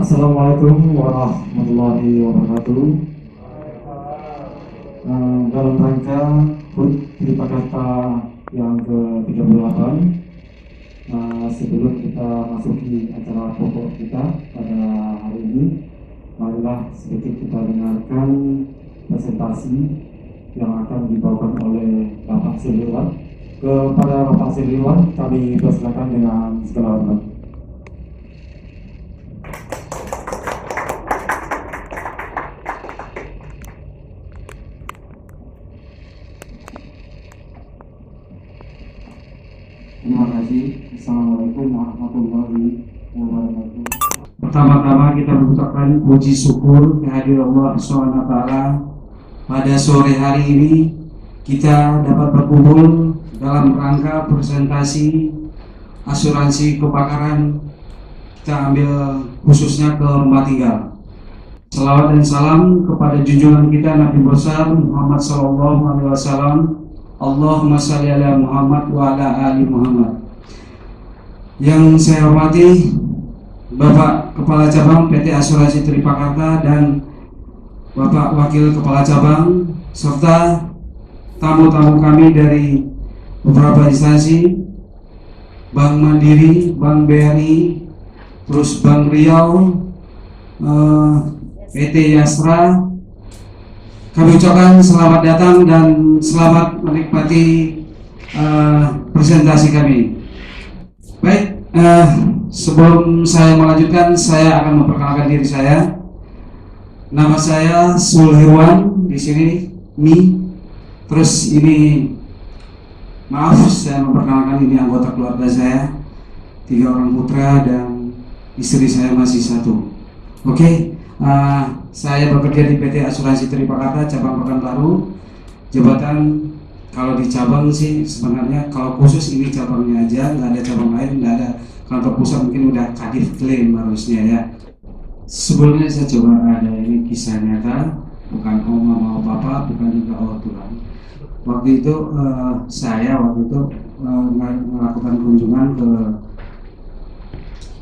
Assalamualaikum warahmatullahi wabarakatuh. Dalam rangka HUT Tripakarta yang ke-38, sebelum kita masuki acara pokok kita pada hari ini, marilah sedikit kita dengarkan presentasi yang akan dibawakan oleh Bapak Siliwan. Kepada Bapak Siliwan, kami persilakan dengan segala hormat. Terima kasih. Assalamualaikum warahmatullahi wabarakatuh. Pertama-tama kita mengucapkan puji syukur kehadiran Allah SWT. Pada sore hari ini kita dapat berkumpul dalam rangka presentasi asuransi kebakaran. Kita ambil khususnya ke rumah tinggal. Salawat dan salam kepada junjungan kita Nabi besar Muhammad SAW. Allahumma shalli ala Muhammad wa ala ali Muhammad. Yang saya hormati Bapak Kepala Cabang PT Asuransi Tripakarta dan Bapak Wakil Kepala Cabang serta tamu-tamu kami dari beberapa instansi, Bank Mandiri, Bank BRI, terus Bank Riau, PT Yastra. Kami ucapkan selamat datang dan selamat menikmati presentasi kami. Baik, sebelum saya melanjutkan, saya akan memperkenalkan diri saya. Nama saya Sulhirwan, di sini Mi. Terus ini, maaf, saya memperkenalkan ini anggota keluarga saya, 3 orang putra dan istri saya masih 1. Oke. Saya bekerja di PT Asuransi Tripakarta cabang Pekanbaru. Jabatan kalau di cabang sih sebenarnya kalau khusus ini cabangnya aja, nggak ada cabang lain, nggak ada. Kantor pusat mungkin udah kadif klaim harusnya ya. Sebelumnya saya coba ada ini kisah nyata, bukan oma mau papa, bukan juga Tuhan. Waktu itu saya melakukan kunjungan ke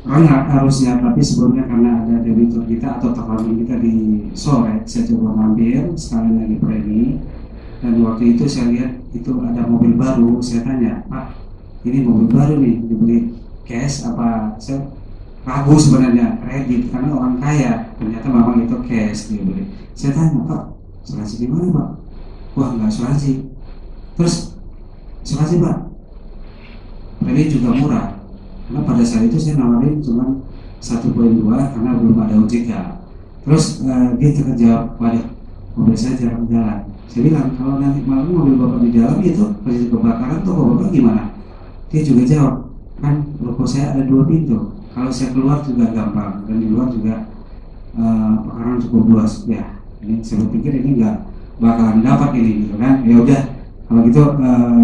enggak harusnya, tapi sebelumnya karena ada debitur kita atau terlalu kita di sore, saya coba mampir sekali lagi premi. Dan waktu itu saya lihat itu ada mobil baru. Saya tanya, Pak, ini mobil baru nih, dibeli cash apa? Saya ragu sebenarnya kredit karena orang kaya, ternyata memang itu cash dibeli. Saya tanya, Pak, asuransi di mana, Pak? Wah, nggak asuransi. Terus asuransi, Pak, premi juga murah. Karena pada saat itu saya nawarin cuma 1,2 karena belum ada OJK. Terus dia terjawab, waduh, mobil saya jarang jalan. Saya bilang, kalau nanti malam mobil bapak di dalam itu terjadi kebakaran, toko bapak gimana? Dia juga jawab, kan ruko saya ada 2 pintu. Kalau saya keluar juga gampang, dan di luar juga pekarangan cukup luas. Ya, ini saya pikir ini nggak bakalan dapat ini, gitu kan? Ya udah, kalau gitu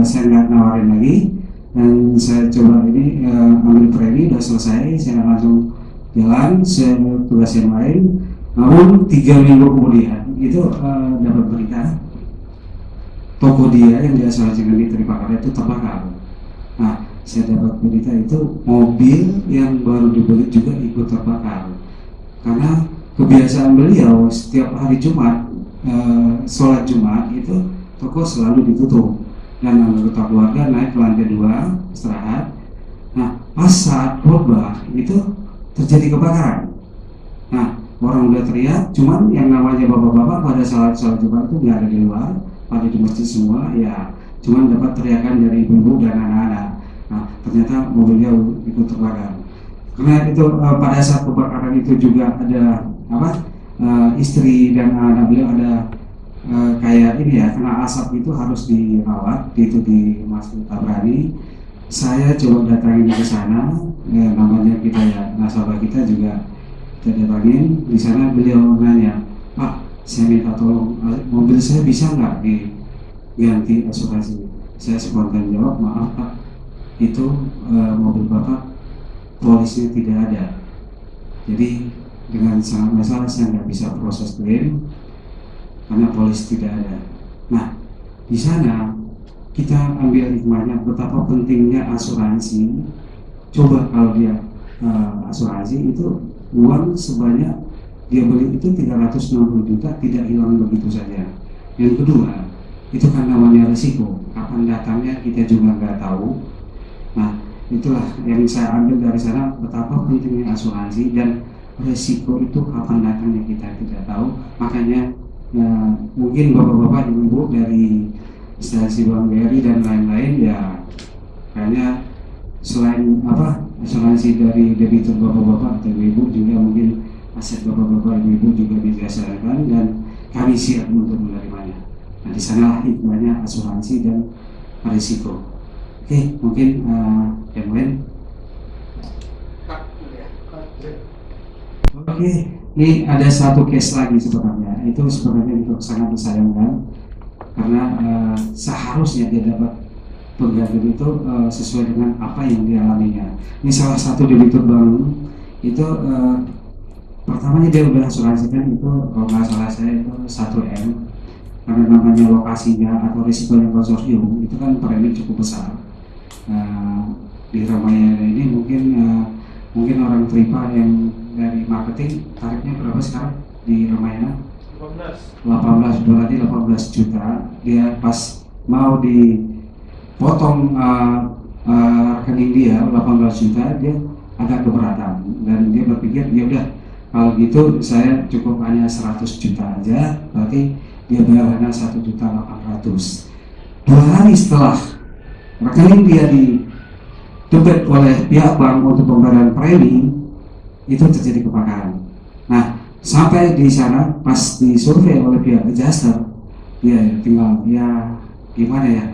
saya nggak nawarin lagi. Dan saya coba ini ambil premi, udah selesai, saya langsung jalan, saya tugas yang lain. Namun 3 minggu kemudian itu dapat berita toko dia yang diasuransikan di Tripakarta itu terbakar. Nah, saya dapat berita itu mobil yang baru dibeli juga ikut terbakar. Karena kebiasaan beliau setiap hari Jumat sholat Jumat itu toko selalu ditutup. Dan anggota keluarga naik ke lantai 2 istirahat. Nah, pas saat khotbah itu terjadi kebakaran. Nah, orang udah teriak, cuman yang namanya bapak-bapak pada saat sholat Jumat itu nggak ada di luar, pada di masjid semua. Ya, cuman dapat teriakan dari ibu-ibu dan anak-anak. Nah, ternyata mobilnya ikut terbakar. Karena itu pada saat kebakaran itu juga ada istri dan anak beliau ada kayak ini ya, kena asap itu harus dirawat itu di Masjid Tabrani. Saya coba datangin ke sana, namanya kita ya nasabah kita juga kita datangin di sana. Beliau nanya, Pak, saya minta tolong mobil saya bisa nggak diganti asuransi? Saya spontan jawab, maaf Pak, itu mobil Bapak polisnya tidak ada, jadi dengan sangat masalah saya nggak bisa proses klaim karena polis tidak ada. Nah, di sana kita ambil hikmahnya betapa pentingnya asuransi. Coba kalau dia asuransi itu uang sebanyak dia beli itu 360 juta tidak hilang begitu saja. Yang kedua, itu kan namanya risiko, kapan datangnya kita juga nggak tahu. Nah, itulah yang saya ambil dari sana, betapa pentingnya asuransi dan risiko itu kapan datangnya kita tidak tahu. Makanya mungkin bapak-bapak, ibu-ibu dari instansi Bank BRI dan lain-lain ya kayaknya selain asuransi dari debitur bapak-bapak atau ibu-ibu juga mungkin aset bapak-bapak ibu-ibu juga dibiasakan dan kami siap untuk menerimanya. Nah, di sana hikmahnya asuransi dan risiko. Oke, mungkin yang lain. Oke, ini ada satu case lagi sebenarnya. Itu sebenarnya itu sangat disayangkan karena seharusnya dia dapat pengganti itu sesuai dengan apa yang dialaminya. Ini salah satu debitur bank itu pertamanya dia udah asuransikan itu kalau nggak salah saya itu 1M, karena namanya lokasinya atau risikonya konsorsium itu kan premi cukup besar. Di Ramayana ini mungkin orang Tripa yang dari marketing tarifnya berapa sekarang di Ramayana? 18, berarti 18 juta. Dia pas mau dipotong rekening dia 18 juta, dia agak keberatan dan dia berpikir ya udah kalau gitu saya cukup hanya 100 juta aja, berarti dia bayar hanya 1.800.000. 2 hari setelah rekening dia didebit oleh pihak bank untuk pembayaran premi, itu terjadi kebakaran. Nah, sampai di sana pas disurvei oleh pihak adjuster, dia tinggal ya gimana ya,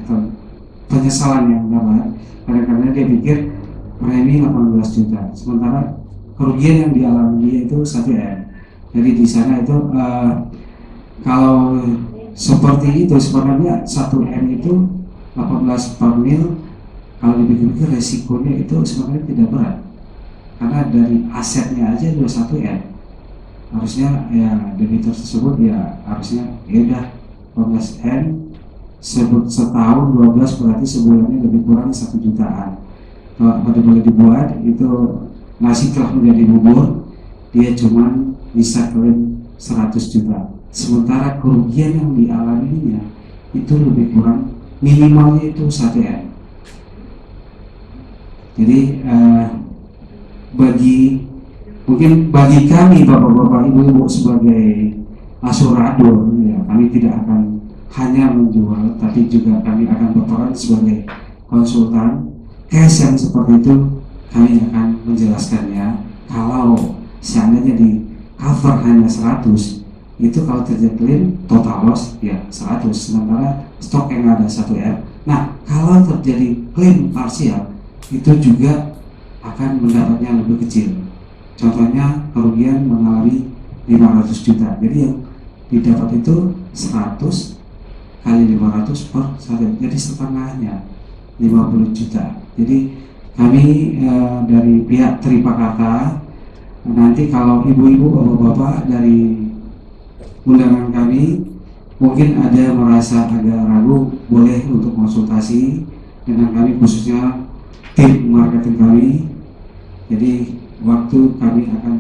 penyesalan yang dapat karena dia pikir premi 18 juta, sementara kerugian yang dialami dia itu 1M. Jadi di sana itu kalau seperti itu sebenarnya 1M itu 18 per mil, kalau dipikir-pikir resikonya itu sebenarnya tidak berat karena dari asetnya aja 21M. Harusnya ya debitur tersebut ya harusnya ya udah 18M setahun 12 berarti sebulannya lebih kurang 1 jutaan. Kalau boleh dibuat itu nasi telah menjadi bubur, dia cuma bisa klaim 100 juta. Sementara kerugian yang dialaminya itu lebih kurang minimalnya itu 1M. Jadi bagi kami bapak-bapak ibu-ibu sebagai asurador ya, kami tidak akan hanya menjual, tapi juga kami akan berperan sebagai konsultan. Case yang seperti itu kami akan menjelaskannya. Kalau seandainya di cover hanya 100, itu kalau terjadi claim total loss ya 100, sementara stok yang ada 1M. Nah, kalau terjadi claim parsial itu juga akan mendapatnya lebih kecil. Contohnya kerugian mengalami 500 juta. Jadi yang didapat itu 100 kali 500 per 1, jadi setengahnya 50 juta. Jadi kami dari pihak Tripakarta, nanti kalau ibu-ibu bapak-bapak dari undangan kami mungkin ada merasa agak ragu, boleh untuk konsultasi dengan kami, khususnya tim marketing kami. Jadi waktu kami akan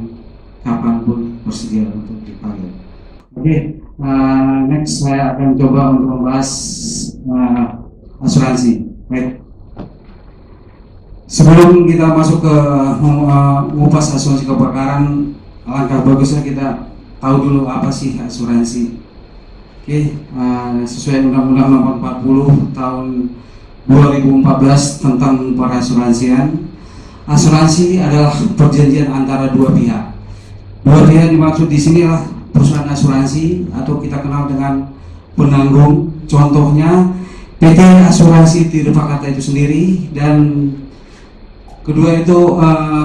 kapanpun bersedia untuk dipanggil. Oke, next saya akan coba untuk membahas asuransi. Baik. Sebelum kita masuk ke mengupas asuransi kebakaran, alangkah bagusnya kita tahu dulu apa sih asuransi. Oke, sesuai Undang-Undang Nomor 40 Tahun 2014 tentang perasuransian, asuransi adalah perjanjian antara dua pihak. Dua pihak dimaksud di sini adalah perusahaan asuransi atau kita kenal dengan penanggung. Contohnya PT Asuransi Tripakarta itu sendiri, dan kedua itu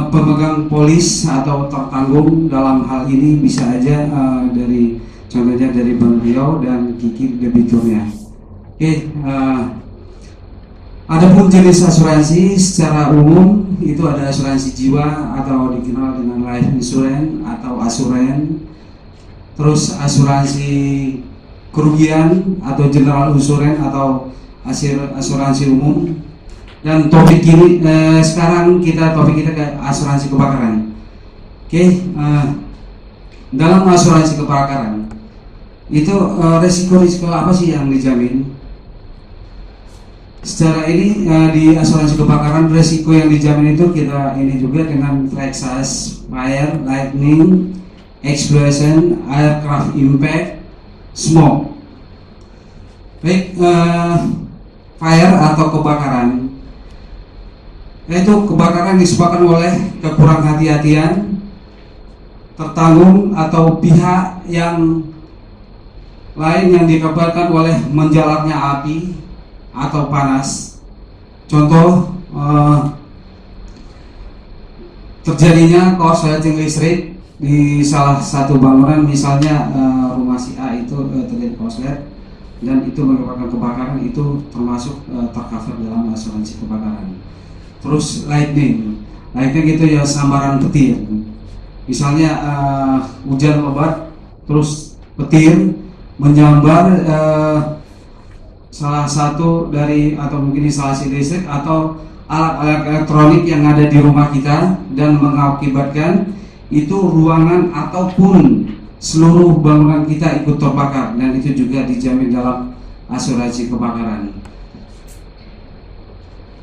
pemegang polis atau tertanggung. Dalam hal ini bisa aja contohnya dari Bang Riau dan Kiki debiturnya. Oke, adapun jenis asuransi secara umum itu ada asuransi jiwa atau dikenal dengan life insurance atau asuren, terus asuransi kerugian atau general insurance atau asuransi umum, Dan topik ini sekarang topik kita ke asuransi kebakaran. Oke, dalam asuransi kebakaran itu resiko-resiko apa sih yang dijamin? Secara ini di asuransi kebakaran resiko yang dijamin itu kita ini juga dengan Texas, fire, lightning, explosion, aircraft impact, smoke. Baik, fire atau kebakaran, yaitu kebakaran disebabkan oleh kekurang hati-hatian, tertanggung atau pihak yang lain yang dikabarkan oleh menjalarnya api atau panas. Contoh terjadinya korsleting listrik di salah satu bangunan, misalnya rumah si A itu terjadi korslet dan itu menyebabkan kebakaran, itu termasuk tercover dalam asuransi kebakaran. Terus lightning itu ya sambaran petir, misalnya hujan lebat terus petir menyambar salah satu dari atau mungkin instalasi listrik atau alat-alat elektronik yang ada di rumah kita dan mengakibatkan itu ruangan ataupun seluruh bangunan kita ikut terbakar, dan itu juga dijamin dalam asuransi kebakaran.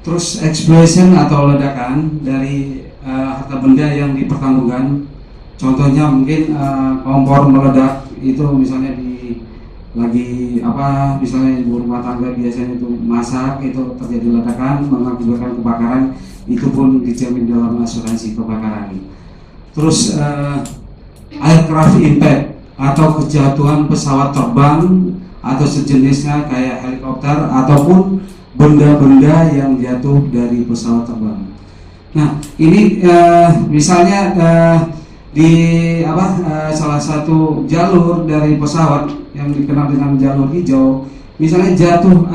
Terus explosion atau ledakan dari harta benda yang dipertanggungan, contohnya mungkin kompor meledak, itu misalnya misalnya ibu rumah tangga biasanya itu masak, itu terjadi ledakan mengakibatkan kebakaran, itu pun dijamin dalam asuransi kebakaran. Terus aircraft impact atau kejatuhan pesawat terbang atau sejenisnya kayak helikopter ataupun benda-benda yang jatuh dari pesawat terbang. Nah, ini misalnya di salah satu jalur dari pesawat yang dikenal dengan jalur hijau, misalnya jatuh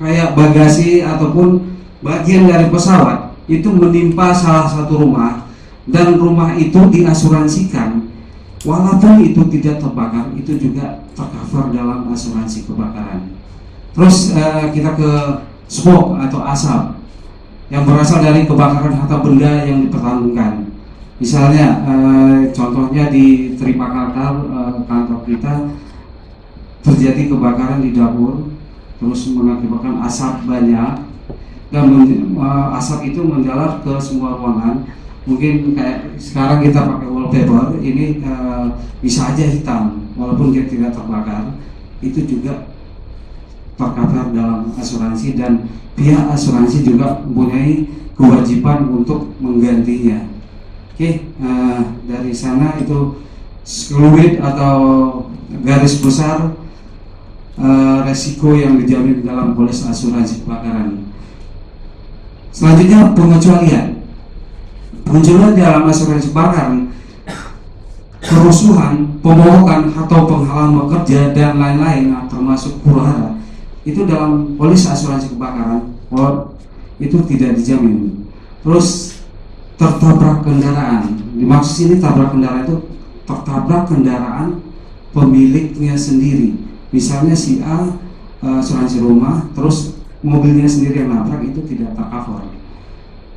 kayak bagasi ataupun bagian dari pesawat itu menimpa salah satu rumah, dan rumah itu diasuransikan, walaupun itu tidak terbakar, itu juga tercover dalam asuransi kebakaran. Terus kita ke smoke atau asap yang berasal dari kebakaran harta benda yang dipertanggungan. Misalnya contohnya di Tripakarta, kantor kita terjadi kebakaran di dapur, terus mengakibatkan asap banyak, dan asap itu menjalar ke semua ruangan. Mungkin kayak sekarang kita pakai wallpaper, ini bisa aja hitam walaupun dia tidak terbakar, itu juga tercover dalam asuransi, dan pihak asuransi juga mempunyai kewajiban untuk menggantinya. Oke, dari sana itu fluid atau garis besar resiko yang dijamin dalam polis asuransi kebakaran. Selanjutnya pengecualian dalam asuransi kebakaran, kerusuhan, pemogokan atau penghalang bekerja dan lain-lain, termasuk huru-hara, itu dalam polis asuransi kebakaran itu tidak dijamin. Terus tertabrak kendaraan, dimaksud ini tabrak kendaraan itu tertabrak kendaraan pemiliknya sendiri, misalnya si A asuransi rumah, terus mobilnya sendiri yang nabrak, itu tidak tercover.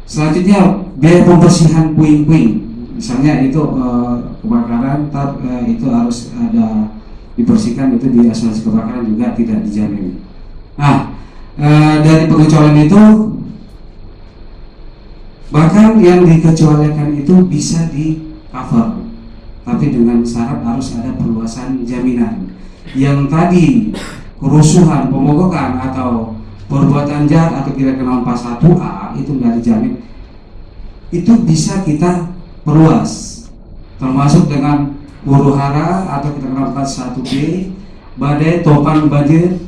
Selanjutnya biaya pembersihan puing-puing, misalnya itu kebakaran itu harus ada dibersihkan, itu di asuransi kebakaran juga tidak dijamin. Nah, dari pengecualian itu, bahkan yang dikecualikan itu bisa di cover, tapi dengan syarat harus ada perluasan jaminan. Yang tadi kerusuhan, pemogokan atau perbuatan jahat atau kita kenal pasal 1A itu nggak dijamin, itu bisa kita perluas, termasuk dengan huru-hara atau kita kenal pasal 1B, badai, topan, banjir,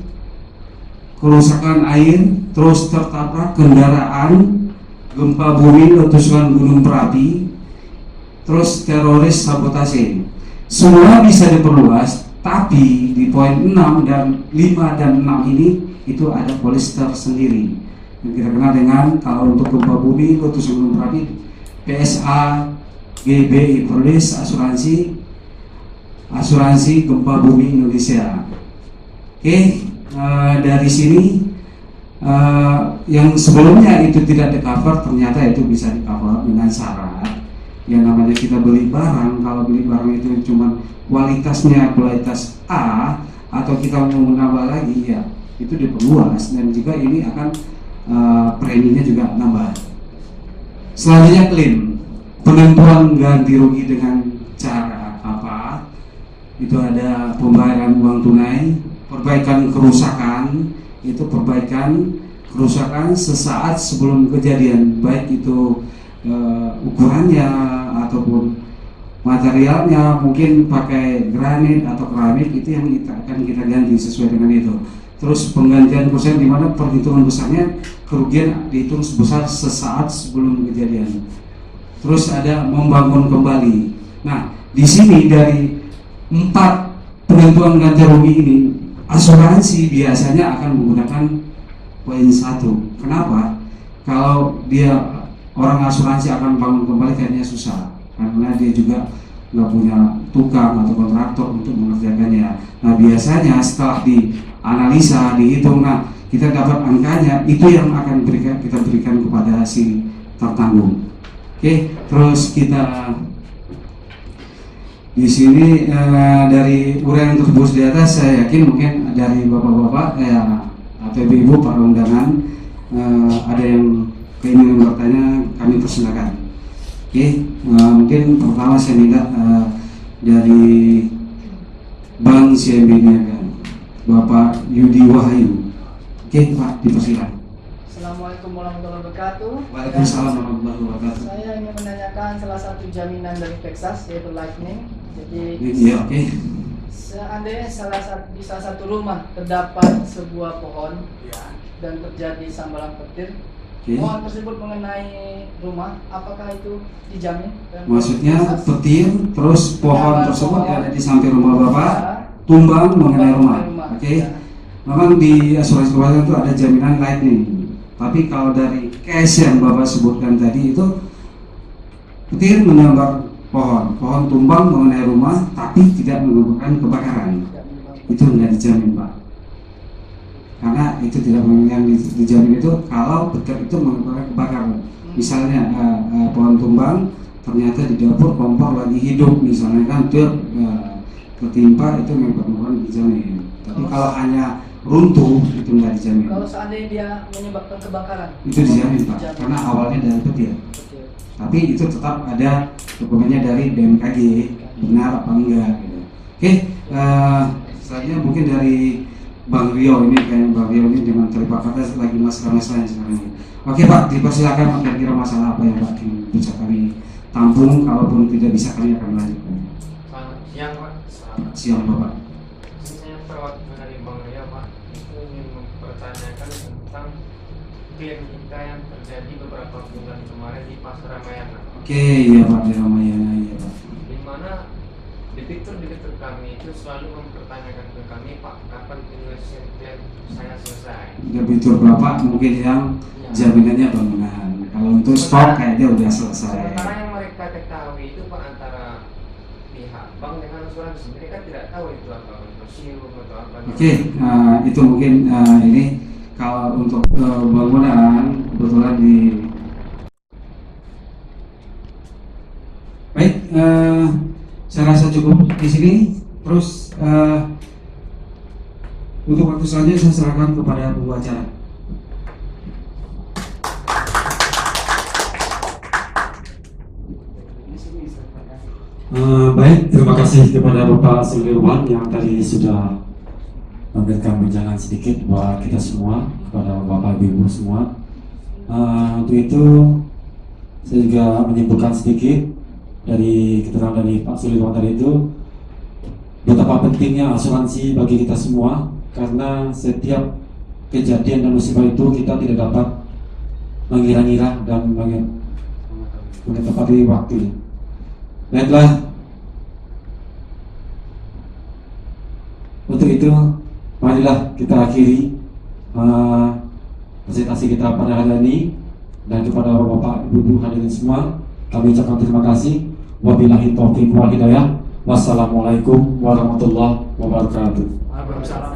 kerusakan air, terus tertabrak kendaraan, gempa bumi, letusan gunung berapi, terus teroris, sabotase, semua bisa diperluas. Tapi di poin 6 dan 5 dan 6 ini itu ada polis tersendiri yang kita kenal dengan, kalau untuk gempa bumi, letusan gunung berapi, PSA GBI, polis asuransi gempa bumi Indonesia. Oke, dari sini yang sebelumnya itu tidak di cover, ternyata itu bisa di cover dengan syarat yang namanya kita beli barang. Kalau beli barang itu cuma kualitasnya kualitas A, atau kita mau menambah lagi, ya itu diperluas, dan juga ini akan preminya juga nambah. Selanjutnya klaim, penentuan ganti rugi dengan cara apa? Itu ada pembayaran uang tunai, perbaikan kerusakan, itu perbaikan kerusakan sesaat sebelum kejadian, baik itu ukurannya ataupun materialnya, mungkin pakai granit atau keramik, itu yang akan kita ganti sesuai dengan itu. Terus penggantian kerusakan di mana perhitungan besarnya kerugian dihitung sebesar sesaat sebelum kejadian. Terus ada membangun kembali. Nah, di sini dari 4 penentuan ganti rugi ini, asuransi biasanya akan menggunakan poin 1. Kenapa? Kalau dia orang asuransi akan bangun kembali, kayaknya susah, karena dia juga nggak punya tukang atau kontraktor untuk mengerjakannya. Nah, biasanya setelah dianalisa, dihitung, nah kita dapat angkanya, itu yang akan kita berikan kepada si tertanggung. Oke, terus kita di sini dari uraian tersebut di atas, saya yakin mungkin dari bapak-bapak atau ibu-ibu para undangan ada yang keinginan bertanya, kami persilakan. Oke, mungkin pertama saya minta dari Bank CIMB Niaga, Bapak Yudi Wahyu. Oke, Pak, dipersilakan. Assalamualaikum warahmatullahi wabarakatuh. Waalaikumsalam warahmatullahi wabarakatuh. Saya ingin menanyakan salah satu jaminan dari Texas, yaitu lightning. Jadi, Iya, oke. seandainya di salah satu rumah terdapat sebuah pohon dan terjadi sambaran petir, pohon tersebut mengenai rumah, apakah itu dijamin? Maksudnya Texas? petir, terus pohon Ya, tersebut pohon. ada di samping rumah Bapak, Ya, tumbang mengenai rumah. rumah. Oke. Ya. Memang di asuransi keuangan itu ada jaminan lightning. Tapi kalau dari case yang Bapak sebutkan tadi itu petir menyambar pohon, pohon tumbang mengenai rumah tapi tidak menyebabkan kebakaran, itu tidak dijamin, Pak. Karena itu tidak yang dijamin itu kalau petir itu menyebabkan kebakaran. Misalnya pohon tumbang ternyata di dapur kompor lagi hidup, misalnya kan dia ketimpa, itu menyebabkan dijamin. Tapi kalau hanya runtuh itu nggak dijamin. Kalau seandainya dia menyebabkan kebakaran, Itu dijamin, Pak, dijamin. karena awalnya dari petir. Betul. Tapi itu tetap ada dokumennya dari BMKG, benar apa enggak gitu. Oke, selanjutnya mungkin dari Bang Rio ini, kayak Bang Rio ini dengan terlibat kata lagi masalah-masalah yang sekarang ini. Oke, Pak, dipersilakan kira-kira masalah apa yang Pak bisa kami tampung, kalaupun tidak bisa kami akan lanjutkan. Selamat siang, Pak. Selamat siang, Bapak. Saya perwakilan dari Bang Ria, Pak. Itu ingin mempertanyakan tentang klaim kita yang terjadi beberapa bulan kemarin di Pasar Ramayana. Oke, iya Pak, di Ramayana, iya Pak. Di mana debitur kami itu selalu mempertanyakan ke kami, Pak, kapan penyelesaian klaim saya selesai. Debitur Bapak mungkin yang jaminannya bangunan. Kalau untuk stok kayaknya udah selesai. Sementara yang mereka ketahui itu, Pak, antara pihak bank dengan asuransi, mereka tidak tahu itu apa konsorsium atau apa. Oke, itu mungkin ini kalau untuk bangunan kebetulan di baik, saya rasa cukup di sini. Terus untuk waktu selanjutnya saya serahkan kepada pembaca. Baik, terima kasih kepada Bapak Sulirwan yang tadi sudah memberikan wejangan sedikit buat kita semua, kepada Bapak Ibu semua. Untuk itu saya juga menyimpulkan sedikit dari keterangan dari Pak Sulirwan tadi itu, betapa pentingnya asuransi bagi kita semua, karena setiap kejadian dan musibah itu kita tidak dapat mengira-ngira dan menetapkan waktu. Baiklah, untuk itu marilah kita akhiri presentasi kita pada hari ini, dan kepada Bapak Ibu hadirin semua kami ucapkan terima kasih. Wabillahi taufiq wal hidayah. Wassalamualaikum warahmatullahi wabarakatuh. Waalaikumsalam.